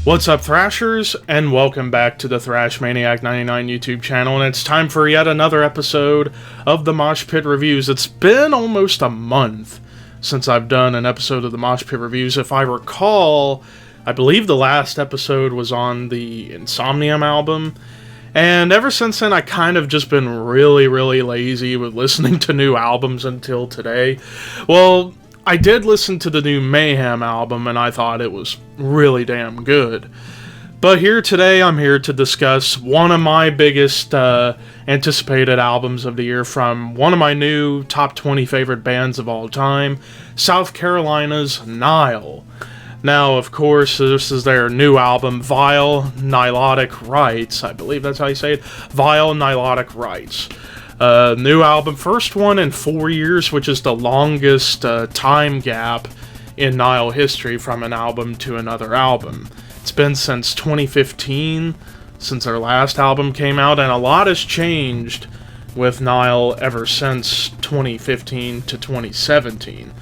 What's up, Thrashers, and welcome back to the Thrash Maniac 99 YouTube channel, and it's time for yet another episode of the Mosh Pit Reviews. It's been almost a month since I've done an episode of the Mosh Pit Reviews. If I recall, I believe the last episode was on the Insomnium album, and ever since then I kind of just been really lazy with listening to new albums until today. Well, I did listen to the new Mayhem album, and I thought it was really damn good. But here today, I'm here to discuss one of my biggest anticipated albums of the year from one of my new top 20 favorite bands of all time, South Carolina's Nile. Now, of course, this is their new album, Vile Nilotic Rites. I believe that's how you say it. Vile Nilotic Rites. New album, first one in 4 years, which is the longest time gap in Nile history from an album to another album. It's been since 2015, since their last album came out, and a lot has changed with Nile ever since 2015 to 2017.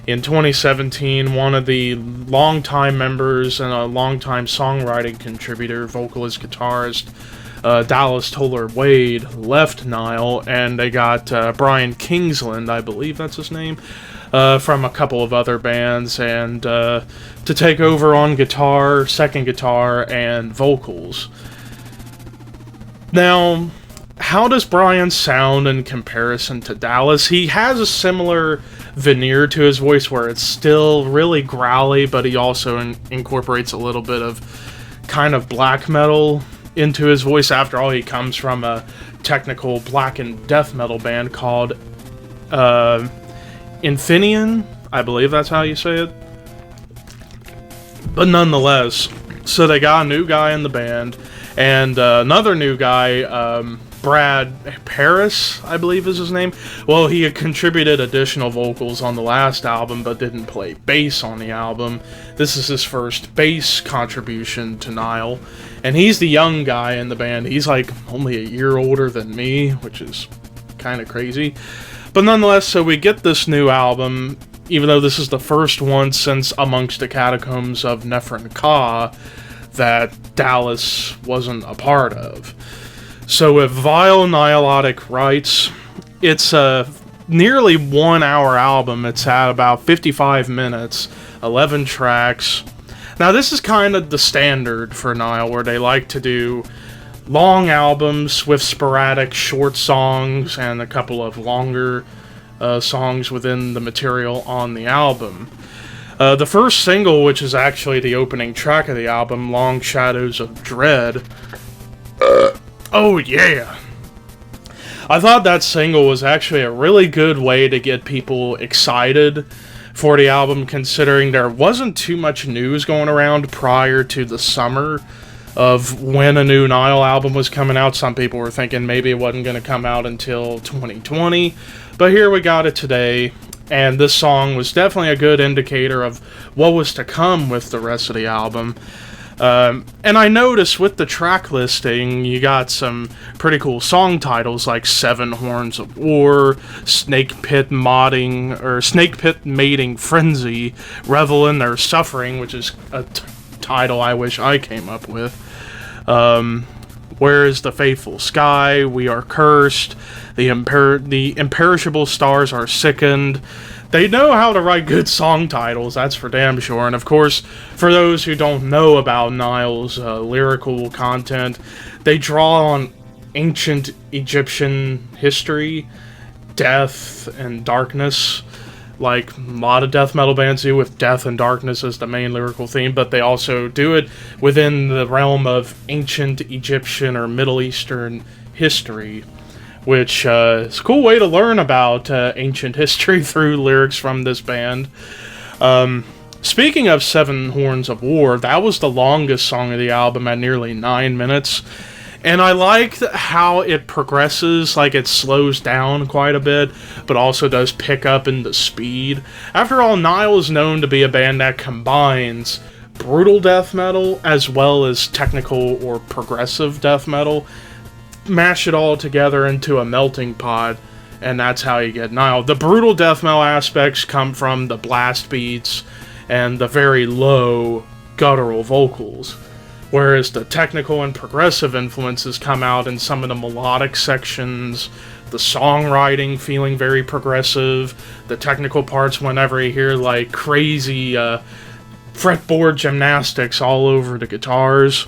In 2017, one of the longtime members and a longtime songwriting contributor, vocalist, guitarist, Dallas Toller Wade left Nile, and they got Brian Kingsland, I believe that's his name, from a couple of other bands, and to take over on guitar, second guitar, and vocals. Now, how does Brian sound in comparison to Dallas? He has a similar veneer to his voice where it's still really growly, but he also incorporates a little bit of kind of black metal into his voice. After all, he comes from a technical black and death metal band called Infinian, I believe that's how you say it. But nonetheless, so they got a new guy in the band, and another new guy, Brad Paris, I believe is his name. Well, he had contributed additional vocals on the last album, but didn't play bass on the album. This is his first bass contribution to Nile, and he's the young guy in the band. He's like only a year older than me, which is kind of crazy. But nonetheless, so we get this new album, even though this is the first one since Amongst the Catacombs of Nephron Ka that Dallas wasn't a part of. So with Vile Nilotic Rites, it's a nearly 1 hour album. It's at about 55 minutes, 11 tracks. Now this is kind of the standard for Nile, where they like to do long albums with sporadic short songs and a couple of longer songs within the material on the album. The first single, which is actually the opening track of the album, Long Shadows of Dread. Oh yeah! I thought that single was actually a really good way to get people excited for the album, considering there wasn't too much news going around prior to the summer of when a new Nile album was coming out. Some people were thinking maybe it wasn't going to come out until 2020, but here we got it today, and this song was definitely a good indicator of what was to come with the rest of the album. And I noticed with the track listing, you got some pretty cool song titles like Seven Horns of War, Snake Pit Mating Frenzy, Revel in Their Suffering, which is a title I wish I came up with. Where is the Faithful Sky? We Are Cursed. The Imperishable Stars Are Sickened. They know how to write good song titles, that's for damn sure. And of course, for those who don't know about Nile's lyrical content, they draw on ancient Egyptian history, death, and darkness, like a lot of death metal bands do, with death and darkness as the main lyrical theme, but they also do it within the realm of ancient Egyptian or Middle Eastern history, which is a cool way to learn about ancient history through lyrics from this band. Speaking of Seven Horns of War, that was the longest song of the album at nearly 9 minutes, and I liked how it progresses, like it slows down quite a bit, but also does pick up in the speed. After all, Nile is known to be a band that combines brutal death metal as well as technical or progressive death metal. Mash it all together into a melting pot, and that's how you get Nile. The brutal death metal aspects come from the blast beats and the very low guttural vocals. Whereas the technical and progressive influences come out in some of the melodic sections, the songwriting feeling very progressive, the technical parts whenever you hear like crazy fretboard gymnastics all over the guitars.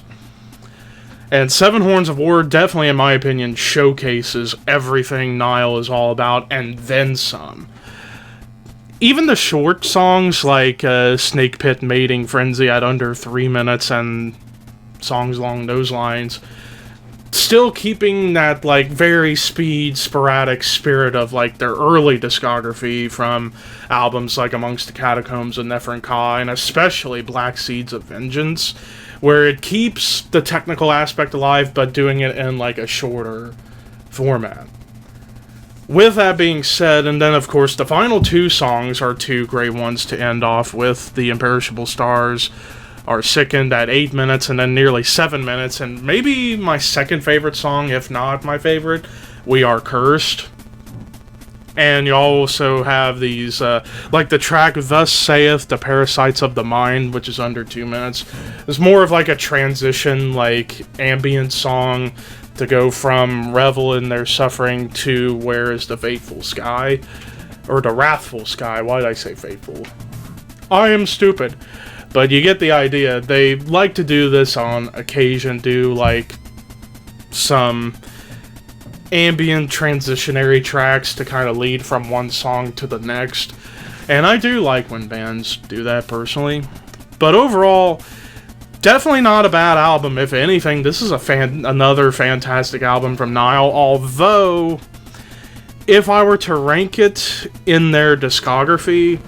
And Seven Horns of War definitely, in my opinion, showcases everything Nile is all about, and then some. Even the short songs like Snake Pit Mating Frenzy at under 3 minutes and songs along those lines, still keeping that like very sporadic spirit of like their early discography from albums like Amongst the Catacombs and Nephron Ka, and especially Black Seeds of Vengeance, where it keeps the technical aspect alive but doing it in like a shorter format. With that being said, and then of course the final 2 songs are 2 great ones to end off with. The Imperishable Stars are Sickened at 8 minutes and then nearly 7 minutes, and maybe my second favorite song, if not my favorite, We Are Cursed. And you also have these, like the track Thus Saith the Parasites of the Mind, which is under 2 minutes. It's more of like a transition, like ambient song to go from revel in their suffering to Where is the Fateful Sky? Or the Wrathful Sky. Why did I say fateful? I am stupid. But you get the idea. They like to do this on occasion, do like some ambient transitionary tracks to kind of lead from one song to the next. And I do like when bands do that personally. But overall, definitely not a bad album. If anything, this is another fantastic album from Nile. Although, if I were to rank it in their discography,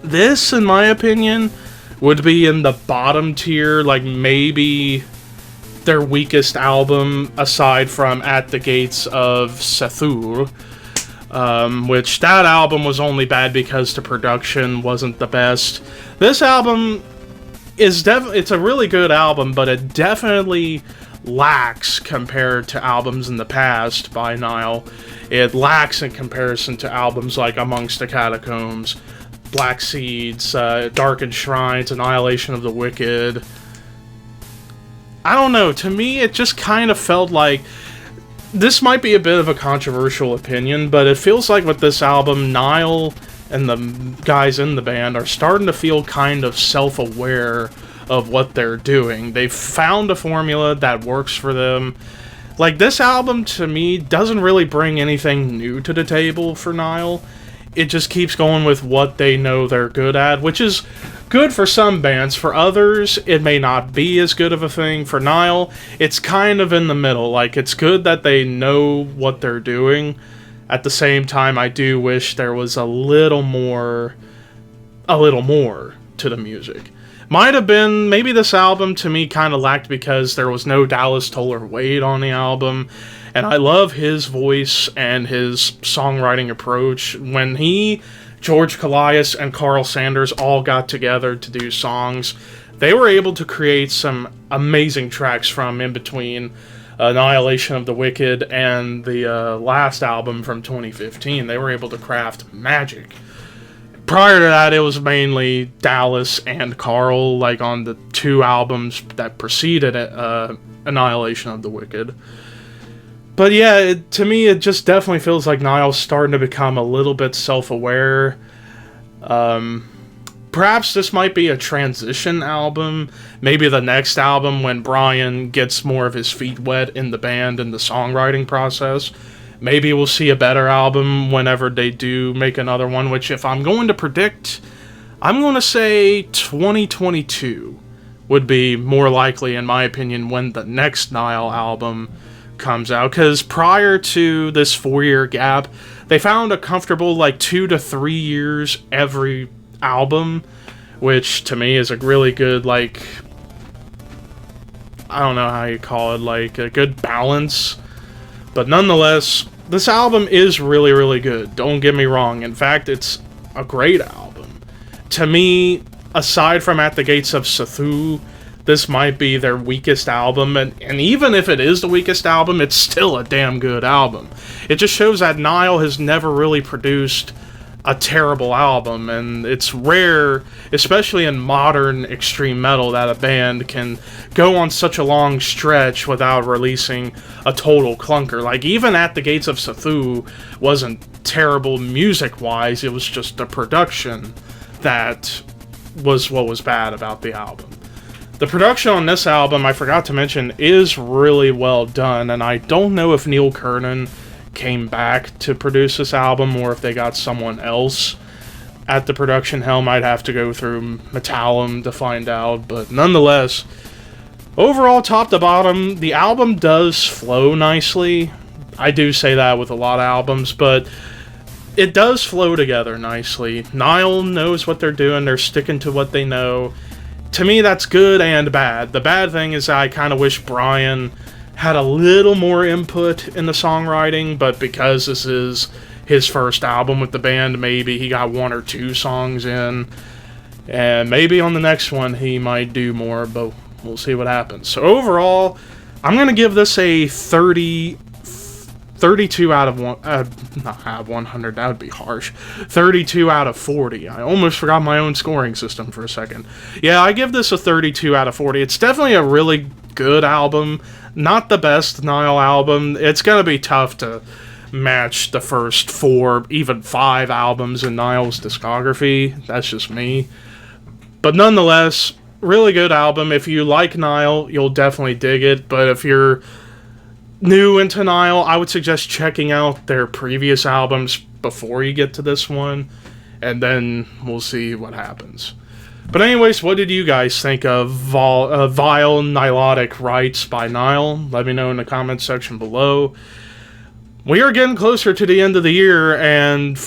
this, in my opinion, would be in the bottom tier, like maybe their weakest album aside from At the Gates of Sethur, which that album was only bad because the production wasn't the best. This album is it's a really good album, but it definitely lacks compared to albums in the past by Nile. It lacks in comparison to albums like Amongst the Catacombs, Black Seeds, Darkened Shrines, Annihilation of the Wicked. I don't know, to me it just kind of felt like, this might be a bit of a controversial opinion, but it feels like with this album, Nile and the guys in the band are starting to feel kind of self-aware of what they're doing. They've found a formula that works for them. Like, this album, to me, doesn't really bring anything new to the table for Nile. It just keeps going with what they know they're good at, which is good for some bands. For others, it may not be as good of a thing. For Nile, it's kind of in the middle. Like, it's good that they know what they're doing. At the same time, I do wish there was a little more to the music. Might have been, maybe this album to me kind of lacked because there was no Dallas Toller Wade on the album. And I love his voice and his songwriting approach. When he, George Callias, and Carl Sanders all got together to do songs, they were able to create some amazing tracks from in between Annihilation of the Wicked and the last album from 2015. They were able to craft magic. Prior to that, it was mainly Dallas and Carl, like on the 2 albums that preceded Annihilation of the Wicked. But yeah, to me, it just definitely feels like Nile's starting to become a little bit self-aware. Perhaps this might be a transition album. Maybe the next album, when Brian gets more of his feet wet in the band and the songwriting process, maybe we'll see a better album whenever they do make another one, which if I'm going to predict, I'm going to say 2022 would be more likely, in my opinion, when the next Nile album comes out, because prior to this 4-year gap, they found a comfortable like 2 to 3 years every album, which to me is a really good, like, I don't know how you call it, like a good balance. But nonetheless, this album is really, really good. Don't get me wrong. In fact, it's a great album. To me, aside from At the Gates of Sethur, this might be their weakest album, and even if it is the weakest album, it's still a damn good album. It just shows that Nile has never really produced a terrible album, and it's rare, especially in modern extreme metal, that a band can go on such a long stretch without releasing a total clunker. Like, even At the Gates of Cthulhu wasn't terrible music-wise, it was just the production that was what was bad about the album. The production on this album, I forgot to mention, is really well done, and I don't know if Neil Kernon came back to produce this album or if they got someone else at the production helm. I'd have to go through Metallum to find out, but nonetheless, overall, top to bottom, the album does flow nicely. I do say that with a lot of albums, but it does flow together nicely. Nile knows what they're doing, they're sticking to what they know. To me, that's good and bad. The bad thing is I kind of wish Brian had a little more input in the songwriting, but because this is his first album with the band, maybe he got 1 or 2 songs in, and maybe on the next one he might do more, but we'll see what happens. So overall, I'm going to give this a 32 out of 100, that would be harsh. 32 out of 40. I almost forgot my own scoring system for a second. Yeah, I give this a 32 out of 40. It's definitely a really good album. Not the best Nile album. It's going to be tough to match the first 4, even 5 albums in Nile's discography. That's just me. But nonetheless, really good album. If you like Nile, you'll definitely dig it. But if you're new into Nile, I would suggest checking out their previous albums before you get to this one, and then we'll see what happens. But anyways, what did you guys think of Vile Nilotic Rites by Nile? Let me know in the comments section below. We are getting closer to the end of the year, and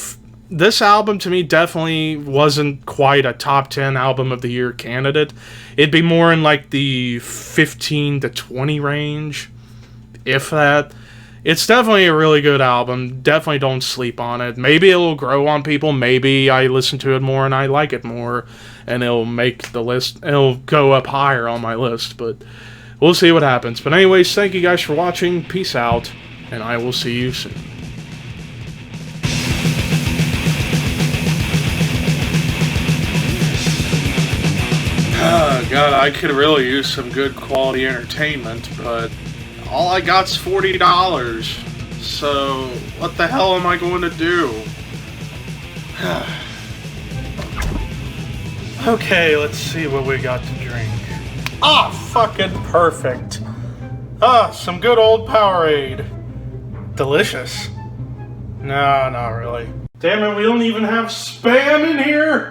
this album to me definitely wasn't quite a top 10 album of the year candidate. It'd be more in like the 15 to 20 range, if that. It's definitely a really good album. Definitely don't sleep on it. Maybe it'll grow on people. Maybe I listen to it more and I like it more, and it'll make the list, it'll go up higher on my list, but we'll see what happens. But anyways, thank you guys for watching. Peace out, and I will see you soon. God, I could really use some good quality entertainment, but all I got's $40, so what the hell am I going to do? Okay, let's see what we got to drink. Ah, fucking perfect. Some good old Powerade. Delicious. No, not really. Damn it, we don't even have Spam in here!